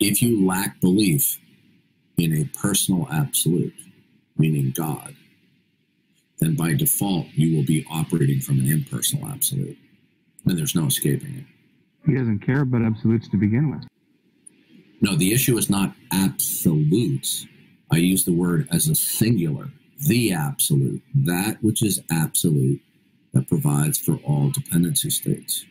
if you lack belief in a personal absolute, meaning God, then by default you will be operating from an impersonal absolute. And there's no escaping it. He doesn't care about absolutes to begin with. No, the issue is not absolutes. I use the word as a singular, the absolute, that which is absolute, that provides for all dependency states.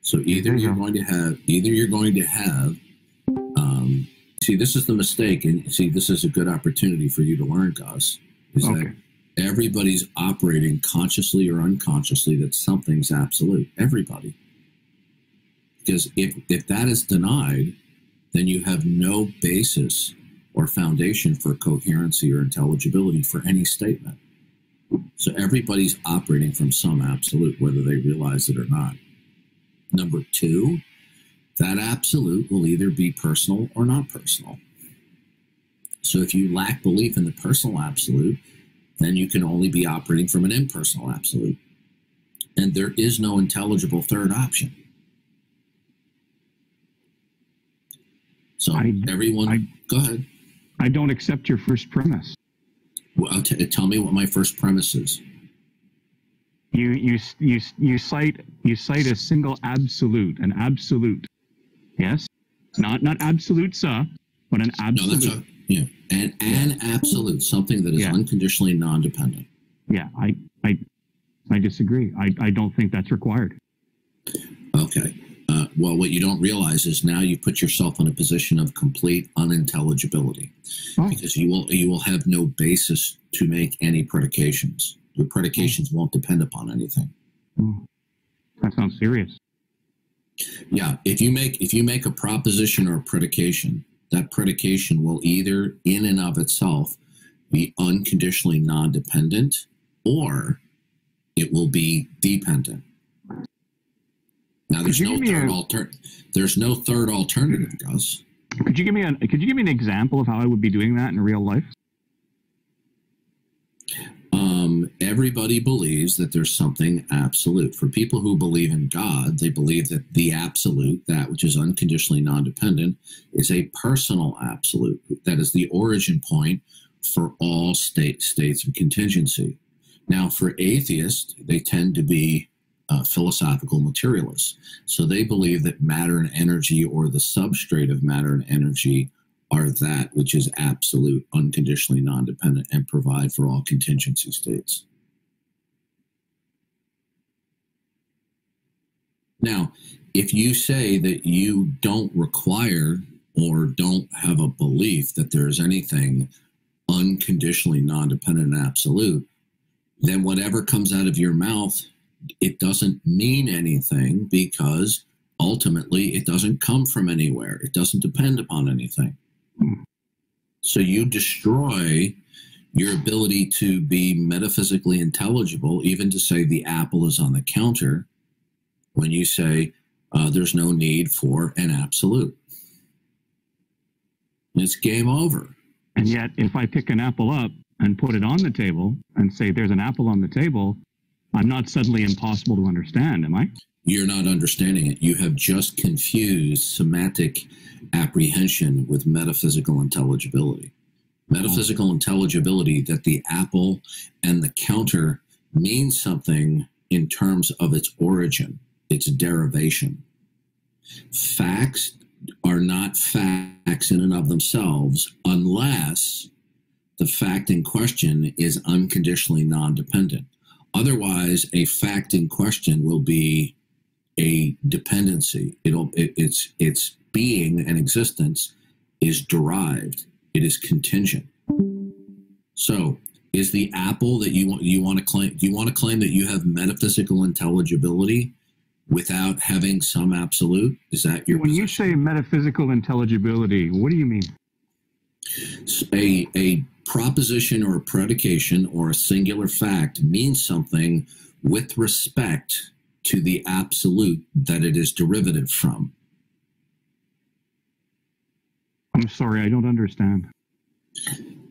So either you're going to have, see, this is the mistake, and see, this is a good opportunity for you to learn, Gus, is that everybody's operating consciously or unconsciously that something's absolute. Everybody. Because if that is denied, then you have no basis or foundation for coherency or intelligibility for any statement. So everybody's operating from some absolute, whether they realize it or not. Number two, that absolute will either be personal or not personal. So if you lack belief in the personal absolute, then you can only be operating from an impersonal absolute. And there is no intelligible third option. So go ahead. I don't accept your first premise. Well, tell me what my first premise is. You cite a single absolute, an absolute. Yes, not absolute, but an absolute. No, that's an absolute, something that is unconditionally non-dependent. Yeah, I disagree. I don't think that's required. Okay. Well, what you don't realize is now you put yourself in a position of complete unintelligibility, because you will have no basis to make any predications. Your predications won't depend upon anything. That sounds serious. Yeah, if you make a proposition or a predication, that predication will either in and of itself be unconditionally non-dependent, or it will be dependent. Now, there's no third alternative, Gus. Could you give me an example of how I would be doing that in real life? Everybody believes that there's something absolute. For people who believe in God, they believe that the absolute, that which is unconditionally non-dependent, is a personal absolute. That is the origin point for all states of contingency. Now, for atheists, they tend to be philosophical materialists. So they believe that matter and energy, or the substrate of matter and energy, are that which is absolute, unconditionally non-dependent, and provide for all contingency states. Now, if you say that you don't require or don't have a belief that there is anything unconditionally non-dependent and absolute, then whatever comes out of your mouth, it doesn't mean anything, because ultimately it doesn't come from anywhere. It doesn't depend upon anything. So you destroy your ability to be metaphysically intelligible, even to say the apple is on the counter, when you say there's no need for an absolute. It's game over. And yet, if I pick an apple up and put it on the table and say there's an apple on the table, I'm not suddenly impossible to understand, am I? You're not understanding it. You have just confused semantic apprehension with metaphysical intelligibility. Metaphysical intelligibility, that the apple and the counter mean something in terms of its origin, its derivation. Facts are not facts in and of themselves unless the fact in question is unconditionally non-dependent. Otherwise, a fact in question will be a dependency. Its being and existence is derived. It is contingent. So, is the apple that you want to claim? Do you want to claim that you have metaphysical intelligibility without having some absolute? Is that your When position? you say metaphysical intelligibility, what do you mean? A proposition or a predication or a singular fact means something with respect to the absolute that it is derivative from. I'm sorry, I don't understand.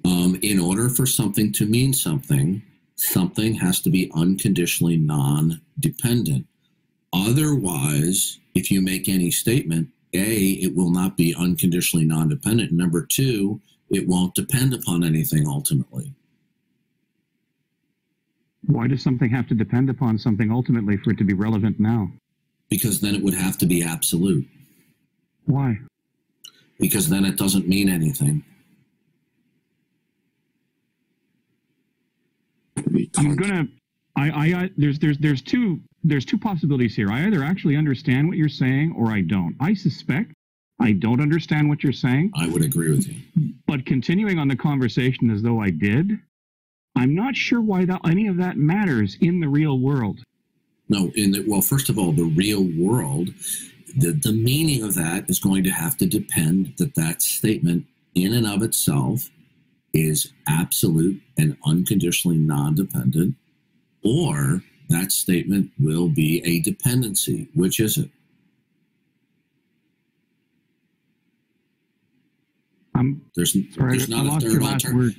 In order for something to mean something, something has to be unconditionally non-dependent. Otherwise, if you make any statement, A, it will not be unconditionally non-dependent. Number two, it won't depend upon anything ultimately. Why does something have to depend upon something ultimately for it to be relevant now? Because then it would have to be absolute. Why? Because then it doesn't mean anything. I'm gonna. There's two possibilities here. I either actually understand what you're saying or I don't. I suspect I don't understand what you're saying. I would agree with you. But continuing on the conversation as though I did, I'm not sure why any of that matters in the real world. No, well, first of all, the real world, the meaning of that is going to have to depend that statement in and of itself is absolute and unconditionally non-dependent, or that statement will be a dependency. Which is it? There's not a third alternative.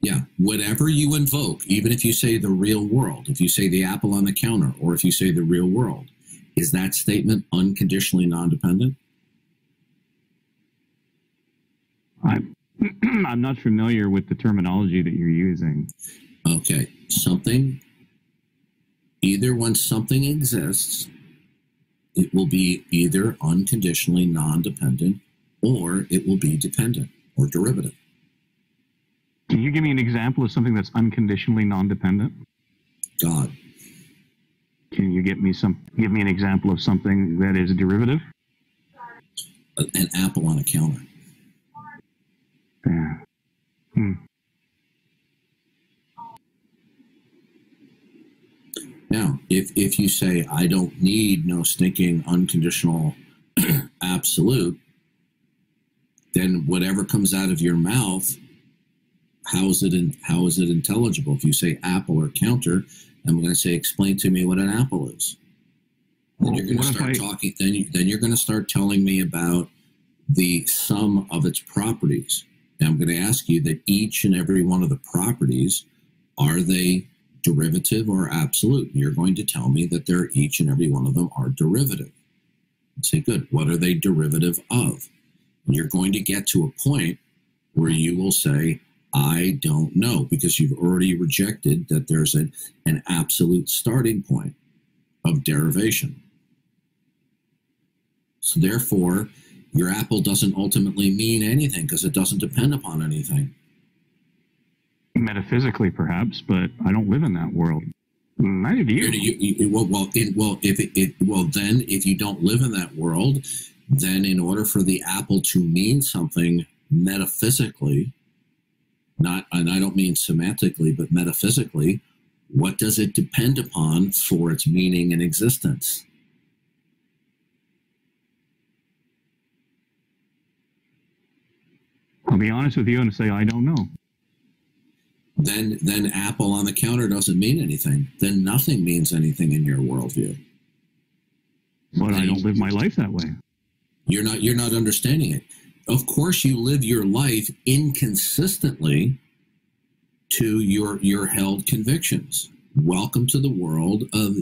Yeah, whatever you invoke, even if you say the real world, if you say the apple on the counter, or if you say the real world, is that statement unconditionally non-dependent? I'm not familiar with the terminology that you're using. Okay, either when something exists, it will be either unconditionally non-dependent or it will be dependent or derivative. Can you give me an example of something that's unconditionally non-dependent? God. Can you give me an example of something that is a derivative? An apple on a counter. Yeah. Now, if you say, I don't need no stinking unconditional absolute, then whatever comes out of your mouth, how is it intelligible? If you say apple or counter, I'm going to say, explain to me what an apple is. Then you're going to start talking. Then you're going to start telling me about the sum of its properties. And I'm going to ask you that each and every one of the properties, are they derivative or absolute? And you're going to tell me that each and every one of them are derivative. And say, good. What are they derivative of? And you're going to get to a point where you will say, I don't know, because you've already rejected that there's an absolute starting point of derivation. So therefore, your apple doesn't ultimately mean anything because it doesn't depend upon anything. Metaphysically, perhaps, but I don't live in that world. Neither do you. Then if you don't live in that world, then in order for the apple to mean something metaphysically, and I don't mean semantically, but metaphysically, what does it depend upon for its meaning and existence? I'll be honest with you and say I don't know. Then apple on the counter doesn't mean anything. Then nothing means anything in your worldview. But I don't live my life that way. You're not understanding it. Of course, you live your life inconsistently to your held convictions. Welcome to the world of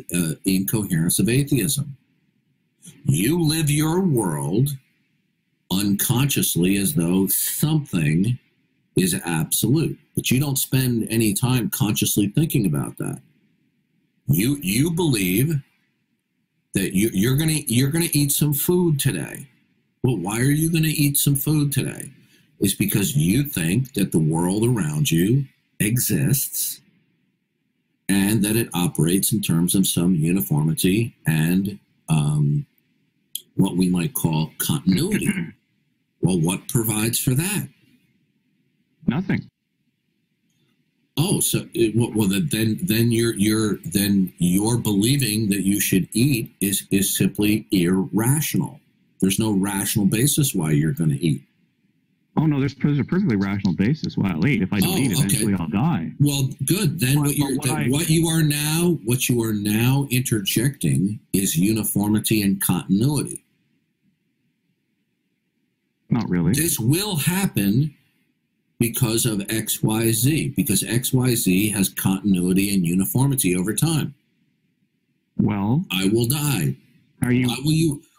incoherence of atheism. You live your world unconsciously as though something is absolute, but you don't spend any time consciously thinking about that. You believe that you're gonna eat some food today. Well, why are you going to eat some food today? It's because you think that the world around you exists and that it operates in terms of some uniformity and what we might call continuity. Well, what provides for that? Nothing. Oh, so then your believing that you should eat is simply irrational. There's no rational basis why you're going to eat. Oh no, there's a perfectly rational basis why I'll eat. If I don't eat, eventually I'll die. Well, good. Then what you are now interjecting is uniformity and continuity. Not really. This will happen because of XYZ, because XYZ has continuity and uniformity over time. Well, I will die.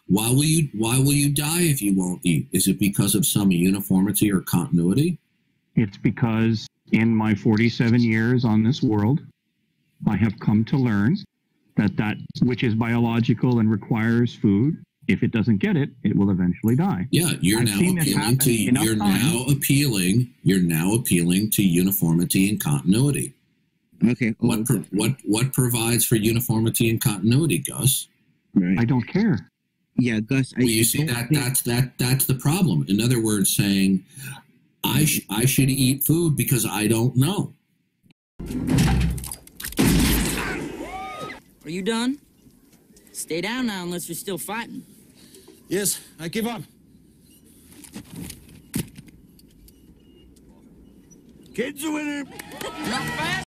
Why will you die if you won't eat? Is it because of some uniformity or continuity? It's because in my 47 years on this world, I have come to learn that which is biological and requires food, if it doesn't get it, it will eventually die. Yeah, you're now appealing to uniformity and continuity. Okay. What provides for uniformity and continuity, Gus? Right. I don't care. Yeah, Gus. You see that's the problem. In other words, saying I should eat food because I don't know. Are you done? Stay down now unless you're still fighting. Yes, I give up. Kid's a winner. Not fast.